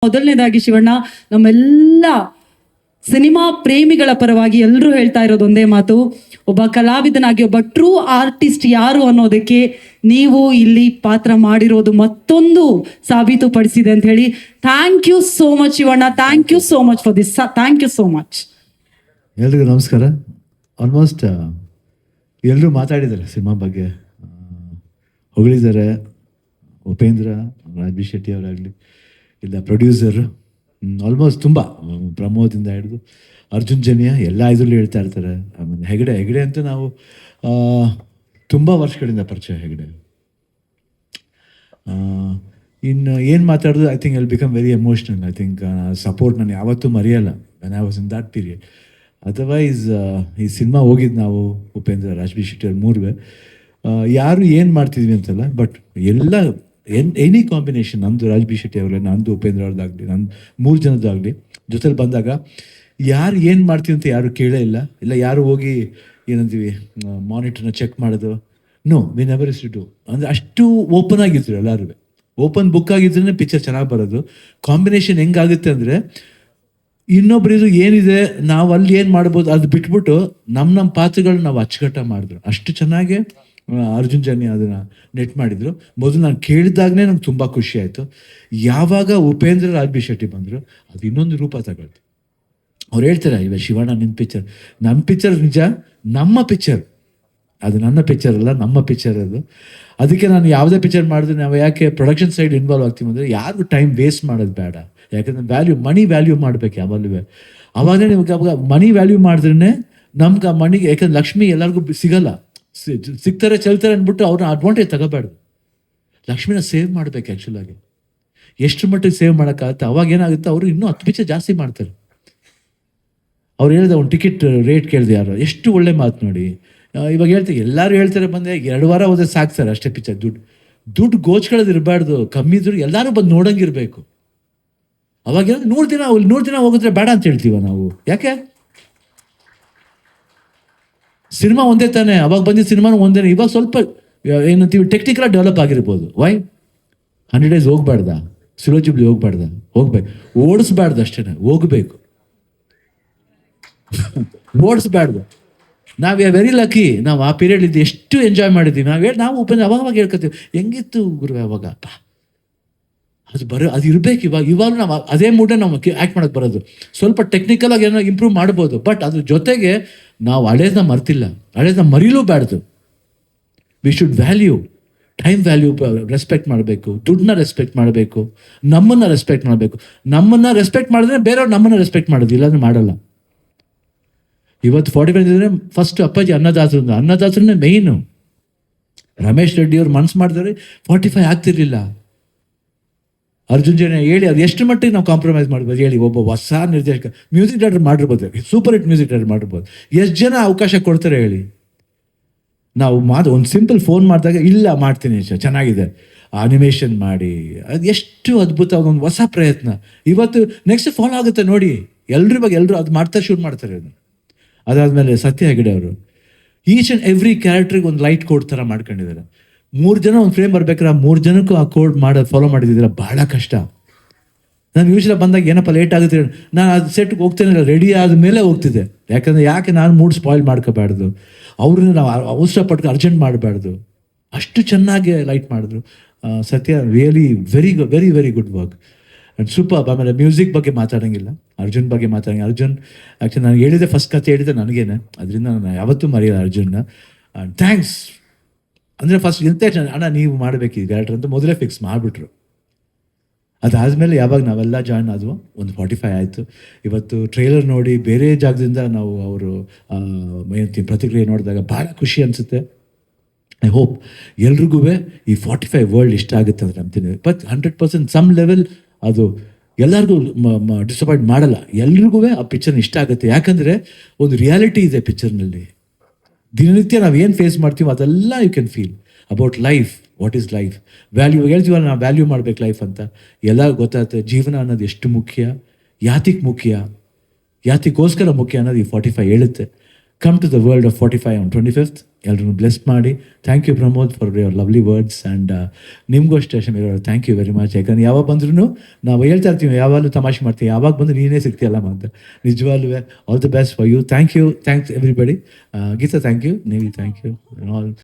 ಮೊದಲನೇದಾಗಿ ಶಿವಣ್ಣ, ನಮ್ಮೆಲ್ಲ ಸಿನಿಮಾ ಪ್ರೇಮಿಗಳ ಪರವಾಗಿ ಎಲ್ಲರೂ ಹೇಳ್ತಾ ಇರೋದು ಒಂದೇ ಮಾತು, ಒಬ್ಬ ಕಲಾವಿದನಾಗಿ ಒಬ್ಬ ಟ್ರೂ ಆರ್ಟಿಸ್ಟ್ ಯಾರು ಅನ್ನೋದಕ್ಕೆ ನೀವು ಇಲ್ಲಿ ಪಾತ್ರ ಮಾಡಿರೋದು ಮತ್ತೊಂದು ಸಾಬೀತುಪಡಿಸಿದೆ ಅಂತ ಹೇಳಿ. Thank you so much Shivanna, thank you so much for this, thank you so much. ಎಲ್ರಿಗೂ ನಮಸ್ಕಾರ. ಆಲ್ಮೋಸ್ಟ್ ಎಲ್ಲರೂ ಮಾತಾಡಿದ್ದಾರೆ ಸಿನಿಮಾ ಬಗ್ಗೆ, ಹೊಗಳಿದ್ದಾರೆ. ಉಪೇಂದ್ರ, ರಾಜ್ ಶೆಟ್ಟಿ ಅವರಾಗಲಿ, ಇಲ್ಲ ಪ್ರೊಡ್ಯೂಸರು, ಆಲ್ಮೋಸ್ಟ್ ತುಂಬ ಪ್ರಮೋದಿಂದ ಹಿಡಿದು ಅರ್ಜುನ್ ಜನ್ಯ ಎಲ್ಲ ಇದರಲ್ಲೂ ಹೇಳ್ತಾ ಇರ್ತಾರೆ. ಆಮೇಲೆ ಹೆಗಡೆ ಅಂತೂ ನಾವು ತುಂಬ ವರ್ಷಗಳಿಂದ ಪರಿಚಯ. ಹೆಗಡೆ ಇನ್ನು ಏನು ಮಾತಾಡೋದು, I think I'll become very emotional. I think support ನಾನು ಯಾವತ್ತೂ ಮರೆಯಲ್ಲ when I was in that period. Otherwise ಈ ಸಿನಿಮಾ ಹೋಗಿದ್ದು ನಾವು ಉಪೇಂದ್ರ, ರಾಜ್ ಶೆಟ್ಟಿ ಅವ್ರು ಮೂರುವೆ ಯಾರು ಏನು ಮಾಡ್ತಿದ್ವಿ ಅಂತಲ್ಲ, ಬಟ್ ಎಲ್ಲ ಎನಿ ಕಾಂಬಿನೇಷನ್, ನಮ್ಮದು ರಾಜ್ ಶೆಟ್ಟಿ ಅವರೇ, ನಂದು ಉಪೇಂದ್ರ ಅವ್ರದ್ದಾಗಲಿ, ನಂದು ಮೂರು ಜನದ್ದಾಗಲಿ ಜೊತೆಲಿ ಬಂದಾಗ ಯಾರು ಏನು ಮಾಡ್ತೀವಿ ಅಂತ ಯಾರು ಕೇಳೇ ಇಲ್ಲ ಯಾರು ಹೋಗಿ ಏನಂತೀವಿ ಮಾನಿಟರ್ನ ಚೆಕ್ ಮಾಡೋದು, no, we never used to do. ಅಂದರೆ ಅಷ್ಟು ಓಪನ್ ಆಗಿದ್ರು ಎಲ್ಲರೂ, ಓಪನ್ ಬುಕ್ ಆಗಿದ್ರೇ ಪಿಕ್ಚರ್ ಚೆನ್ನಾಗಿ ಬರೋದು. ಕಾಂಬಿನೇಷನ್ ಹೆಂಗಾಗುತ್ತೆ ಅಂದರೆ, ಇನ್ನೊಬ್ರಿದು ಏನಿದೆ ನಾವು ಅಲ್ಲಿ ಏನು ಮಾಡ್ಬೋದು ಅದು ಬಿಟ್ಬಿಟ್ಟು ನಮ್ಮ ಪಾತ್ರಗಳನ್ನ ನಾವು ಅಚ್ಚುಕಟ್ಟ ಮಾಡಿದ್ರು. ಅಷ್ಟು ಚೆನ್ನಾಗಿ ಅರ್ಜುನ್ ಜನ್ಯ ಅದನ್ನು ನೆಟ್ ಮಾಡಿದರು. ಮೊದಲು ನಾನು ಕೇಳಿದಾಗಲೇ ನಂಗೆ ತುಂಬ ಖುಷಿ ಆಯಿತು. ಯಾವಾಗ ಉಪೇಂದ್ರ, ರಾಜ್ ಶೆಟ್ಟಿ ಬಂದರು, ಅದು ಇನ್ನೊಂದು ರೂಪ ತಗೊಳ್ತು. ಅವ್ರು ಹೇಳ್ತಾರೆ, ಇವಾಗ ಶಿವಣ್ಣ ನಿನ್ನ ಪಿಕ್ಚರ್ ನಿಜ, ನಮ್ಮ ಪಿಕ್ಚರ್ ಅದು, ನನ್ನ ಪಿಕ್ಚರ್ ಅಲ್ಲ, ನಮ್ಮ ಪಿಕ್ಚರ್ ಅದು. ಅದಕ್ಕೆ ನಾನು ಯಾವುದೇ ಪಿಕ್ಚರ್ ಮಾಡಿದ್ರೆ ನಾವು ಯಾಕೆ ಪ್ರೊಡಕ್ಷನ್ ಸೈಡ್ ಇನ್ವಾಲ್ವ್ ಆಗ್ತೀವಿ ಅಂದರೆ, ಯಾರಿಗೂ ಟೈಮ್ ವೇಸ್ಟ್ ಮಾಡೋದು ಬೇಡ. ಯಾಕಂದರೆ ಮನಿ ವ್ಯಾಲ್ಯೂ ಮಾಡಬೇಕು ಯಾವಾಗಲೂ. ಅವಾಗ ನಿಮ್ಗೆ ಅವಾಗ ಮನಿ ವ್ಯಾಲ್ಯೂ ಮಾಡಿದ್ರೇ ನಮ್ಗೆ ಆ ಮನಿಗೆ, ಯಾಕಂದ್ರೆ ಲಕ್ಷ್ಮಿ ಎಲ್ಲರಿಗೂ ಸಿಗಲ್ಲ, ಸಿಗ್ತಾರೆ ಚೆಲ್ತಾರೆ ಅಂದ್ಬಿಟ್ಟು ಅವ್ರನ್ನ ಅಡ್ವಾಂಟೇಜ್ ತಗೋಬಾರ್ದು. ಲಕ್ಷ್ಮಿನ ಸೇವ್ ಮಾಡಬೇಕು. ಆ್ಯಕ್ಚುಲಾಗಿ ಎಷ್ಟು ಮಟ್ಟಿಗೆ ಸೇವ್ ಮಾಡೋಕ್ಕಾಗುತ್ತೆ, ಅವಾಗ ಏನಾಗುತ್ತೆ, ಅವರು ಇನ್ನೂ 10 ಪಿಕ್ಚರ್ ಜಾಸ್ತಿ ಮಾಡ್ತಾರೆ. ಅವ್ರು ಹೇಳಿದೆ, ಒಂದು ಟಿಕೆಟ್ ರೇಟ್ ಕೇಳಿದೆ ಯಾರು, ಎಷ್ಟು ಒಳ್ಳೆ ಮಾತು ನೋಡಿ. ಇವಾಗ ಹೇಳ್ತಾರೆ, ಎಲ್ಲರೂ ಹೇಳ್ತಾರೆ, ಬಂದೆ 2 ವಾರ ಹೋದ್ರೆ ಸಾಕ್ತಾರೆ ಅಷ್ಟೇ ಪಿಕ್ಚರ್. ದುಡ್ಡು ಗೋಚ್ಕೊಳ್ಳೋದು ಇರಬಾರ್ದು, ಕಮ್ಮಿ ದುಡ್ಡು ಎಲ್ಲರೂ ಬಂದು ನೋಡಂಗಿರ್ಬೇಕು. ಅವಾಗ 100 ದಿನ ಹೋಗಿದ್ರೆ ಬೇಡ ಅಂತ ಹೇಳ್ತೀವ ನಾವು. ಯಾಕೆ? ಸಿನಿಮಾ ಒಂದೇ ತಾನೆ, ಅವಾಗ ಬಂದಿದ್ದ ಸಿನಿಮಾನು ಒಂದೇ. ಇವಾಗ ಸ್ವಲ್ಪ ಏನಂತೀವಿ ಟೆಕ್ನಿಕಲ್ ಡೆವಲಪ್ ಆಗಿರ್ಬೋದು. ವೈ 100 days ಹೋಗ್ಬಾರ್ದ, ಸುಲೋಜಿಬ್ಲಿ ಹೋಗ್ಬಾರ್ದ, ಹೋಗ್ಬೇಕು, ಓಡಿಸ್ಬಾರ್ದು ಅಷ್ಟೇ, ಹೋಗ್ಬೇಕು, ಓಡಿಸ್ಬಾರ್ದು. ನಾವು ವೆರಿ ಲಕ್ಕಿ, ನಾವು ಆ ಪೀರಿಯಡ್ ಇದ್ದು ಎಷ್ಟು ಎಂಜಾಯ್ ಮಾಡಿದ್ದೀವಿ. ನಾವು ಉಪೇಂದ್ರ ಅವಾಗ ಹೇಳ್ಕೊತೀವಿ, ಹೆಂಗಿತ್ತು ಗುರುವೆ ಅವಾಗ, ಅದು ಇರಬೇಕು. ಇವಾಗ ನಾವು ಅದೇ ಮೂಡೇ ನಾವು ಆ್ಯಕ್ಟ್ ಮಾಡೋಕ್ಕೆ ಬರೋದು. ಸ್ವಲ್ಪ ಟೆಕ್ನಿಕಲ್ ಆಗಿ ಏನೋ ಇಂಪ್ರೂವ್ ಮಾಡ್ಬೋದು, ಬಟ್ ಅದ್ರ ಜೊತೆಗೆ ನಾವು ಹಳೇದನ್ನ ಮರ್ತಿಲ್ಲ, ಹಳೇದನ್ನ ಮರೀಲೂಬಾರ್ದು. We should value, time value respect ಮಾಡಬೇಕು, ದುಡ್ಡನ್ನ ರೆಸ್ಪೆಕ್ಟ್ ಮಾಡಬೇಕು, ನಮ್ಮನ್ನು ರೆಸ್ಪೆಕ್ಟ್ ಮಾಡಬೇಕು. ನಮ್ಮನ್ನು ರೆಸ್ಪೆಕ್ಟ್ ಮಾಡಿದ್ರೆ ಬೇರೆಯವ್ರು ನಮ್ಮನ್ನು ರೆಸ್ಪೆಕ್ಟ್ ಮಾಡೋದು, ಇಲ್ಲಾಂದ್ರೆ ಮಾಡಲ್ಲ. ಇವತ್ತು 45 ಇದ್ರೆ ಫಸ್ಟ್ ಅಪ್ಪಾಜಿ ಅನ್ನದಾಸರನ್ನೇ ಮೇಯ್ನು. ರಮೇಶ್ ರೆಡ್ಡಿ ಅವ್ರು ಮನ್ಸು ಮಾಡಿದ್ರೆ 45 ಆಗ್ತಿರ್ಲಿಲ್ಲ. ಅರ್ಜುನ್ ಜನ್ಯ ಹೇಳಿ, ಅದು ಎಷ್ಟು ಮಟ್ಟಿಗೆ ನಾವು ಕಾಂಪ್ರಮೈಸ್ ಮಾಡ್ಬೋದು ಹೇಳಿ. ಒಬ್ಬ ಹೊಸ ನಿರ್ದೇಶಕ, ಮ್ಯೂಸಿಕ್ ಡೈರೆಕ್ಟರ್ ಮಾಡಿರ್ಬೋದು, ಸೂಪರ್ ಹಿಟ್ ಮ್ಯೂಸಿಕ್ ಡೈರೆಕ್ಟರ್ ಮಾಡಿರ್ಬೋದು. ಎಷ್ಟು ಜನ ಅವಕಾಶ ಕೊಡ್ತಾರೆ ಹೇಳಿ. ನಾವು ಒಂದು ಸಿಂಪಲ್ ಫೋನ್ ಮಾಡಿದಾಗ ಇಲ್ಲ ಮಾಡ್ತೀನಿ, ಚೆನ್ನಾಗಿದೆ, ಅನಿಮೇಷನ್ ಮಾಡಿ, ಅದು ಎಷ್ಟು ಅದ್ಭುತ, ಒಂದು ಹೊಸ ಪ್ರಯತ್ನ. ಇವತ್ತು ನೆಕ್ಸ್ಟ್ ಫಾಲೋ ಆಗುತ್ತೆ ನೋಡಿ, ಎಲ್ಲರೂ ಅದು ಮಾಡ್ತಾರೆ, ಶೂಟ್ ಮಾಡ್ತಾರೆ. ಅದಾದಮೇಲೆ ಸತ್ಯ ಹೆಗಡೆ ಅವರು ಈಚ್ ಆ್ಯಂಡ್ ಎವ್ರಿ ಕ್ಯಾರೆಕ್ಟ್ರಿಗೆ ಒಂದು ಲೈಟ್ ಕೋಡ್ ಥರ ಮಾಡ್ಕೊಂಡಿದ್ದಾರೆ. 3 ಜನ ಒಂದು ಫ್ರೇಮ್ ಬರ್ಬೇಕಾದ್ರೆ 3 ಜನಕ್ಕೂ ಆ ಕೋಡ್ ಫಾಲೋ ಮಾಡಿದ್ದೀರ, ಭಾಳ ಕಷ್ಟ. ನಾನು ಯೂಶ್ವಲಿ ಬಂದಾಗ ಏನಪ್ಪ ಲೇಟ್ ಆಗುತ್ತೆ, ನಾನು ಅದು ಸೆಟ್ಗೆ ಹೋಗ್ತೇನೆ, ರೆಡಿ ಆದಮೇಲೆ ಹೋಗ್ತಿದ್ದೆ. ಯಾಕೆ ನಾನು ಮೂಡ್ ಸ್ಪಾಯ್ಲ್ ಮಾಡ್ಕೋಬಾರ್ದು, ಅವ್ರನ್ನ ನಾವು ಅವಸರಪಟ್ಟು ಅರ್ಜೆಂಟ್ ಮಾಡಬಾರ್ದು. ಅಷ್ಟು ಚೆನ್ನಾಗಿ ಲೈಟ್ ಮಾಡಿದ್ರು. ಸತ್ಯ really very very good work and super. ಆಮೇಲೆ ಮ್ಯೂಸಿಕ್ ಬಗ್ಗೆ ಮಾತಾಡೋಂಗಿಲ್ಲ, ಅರ್ಜುನ್ ಬಗ್ಗೆ ಮಾತಾಡೋಂಗಿಲ್ಲ. ಅರ್ಜುನ್ ಆ್ಯಕ್ಚುಲಿ ನಾನು ಹೇಳಿದೆ, ಫಸ್ಟ್ ಕತೆ ಹೇಳಿದೆ ನನಗೇನೆ, ಅದರಿಂದ ನಾನು ಯಾವತ್ತೂ ಮರೆಯಲ್ಲ ಅರ್ಜುನ್ನ. And thanks. ಅಂದರೆ ಫಸ್ಟ್ ಎಂತ ಅಣ್ಣ ನೀವು ಮಾಡಬೇಕು ಈ ಡೈರೆಕ್ಟರ್ ಅಂತ ಮೊದಲೇ ಫಿಕ್ಸ್ ಮಾಡಿಬಿಟ್ರು. ಅದಾದಮೇಲೆ ಯಾವಾಗ ನಾವೆಲ್ಲ ಜಾಯ್ನ್ ಆದ್ವು, ಒಂದು 45 ಆಯಿತು. ಇವತ್ತು ಟ್ರೈಲರ್ ನೋಡಿ ಬೇರೆ ಜಾಗದಿಂದ ನಾವು ಅವರು ಪ್ರತಿಕ್ರಿಯೆ ನೋಡಿದಾಗ ಭಾಳ ಖುಷಿ ಅನಿಸುತ್ತೆ. ಐ ಹೋಪ್ ಎಲ್ರಿಗೂ ಈ 45 ವರ್ಲ್ಡ್ ಇಷ್ಟ ಆಗುತ್ತೆ ಅಂತ ನಂಬ್ತೀನಿ. ಬಟ್ 100% ಸಮ್ ಲೆವೆಲ್ ಅದು ಎಲ್ಲರಿಗೂ ಡಿಸಪಾಯಿಂಟ್ ಮಾಡಲ್ಲ, ಎಲ್ರಿಗೂ ಆ ಪಿಕ್ಚರ್ನ ಇಷ್ಟ ಆಗುತ್ತೆ. ಯಾಕಂದರೆ ಒಂದು ರಿಯಾಲಿಟಿ ಇದೆ ಪಿಕ್ಚರ್ನಲ್ಲಿ. ದಿನನಿತ್ಯ ನಾವು ಏನು ಫೇಸ್ ಮಾಡ್ತೀವೋ ಅದೆಲ್ಲ you can feel about life. What is life value ಹೇಳ್ತೀವಲ್ಲ, ನಾವು ವ್ಯಾಲ್ಯೂ ಮಾಡ್ಬೇಕು ಲೈಫ್ ಅಂತ. ಎಲ್ಲ ಗೊತ್ತಾಗುತ್ತೆ ಜೀವನ ಅನ್ನೋದು ಎಷ್ಟು ಮುಖ್ಯ, ಯಾತಿಗೋಸ್ಕರ ಮುಖ್ಯ ಅನ್ನೋದು ಈ 45 ಹೇಳುತ್ತೆ. Come to the world of 45 on 25th. ಎಲ್ಲರೂ ಬ್ಲೆಸ್ ಮಾಡಿ. Thank you Pramod for your lovely words. And ನಿಮಗೂ ಅಷ್ಟೇ ಶಮೀರ್ ಅವರು ಥ್ಯಾಂಕ್ ಯು ವೆರಿ ಮಚ್. ಯಾಕಂದ್ರೆ ಯಾವಾಗ ಬಂದ್ರೂ ನಾವು ಹೇಳ್ತಾ ಇರ್ತೀವಿ, ಯಾವಾಗಲೂ ತಮಾಷೆ ಮಾಡ್ತೀವಿ, ಯಾವಾಗ ಬಂದರೂ ನೀನೇ ಸಿಗ್ತೀಯಲ್ಲಮ್ಮ ಅಂತ. ನಿಜವಾಗ್ಲೂ all the best for you. Thank you, thanks everybody. Geetha thank you, ನೀವು ಥ್ಯಾಂಕ್ ಯು ಆಲ್.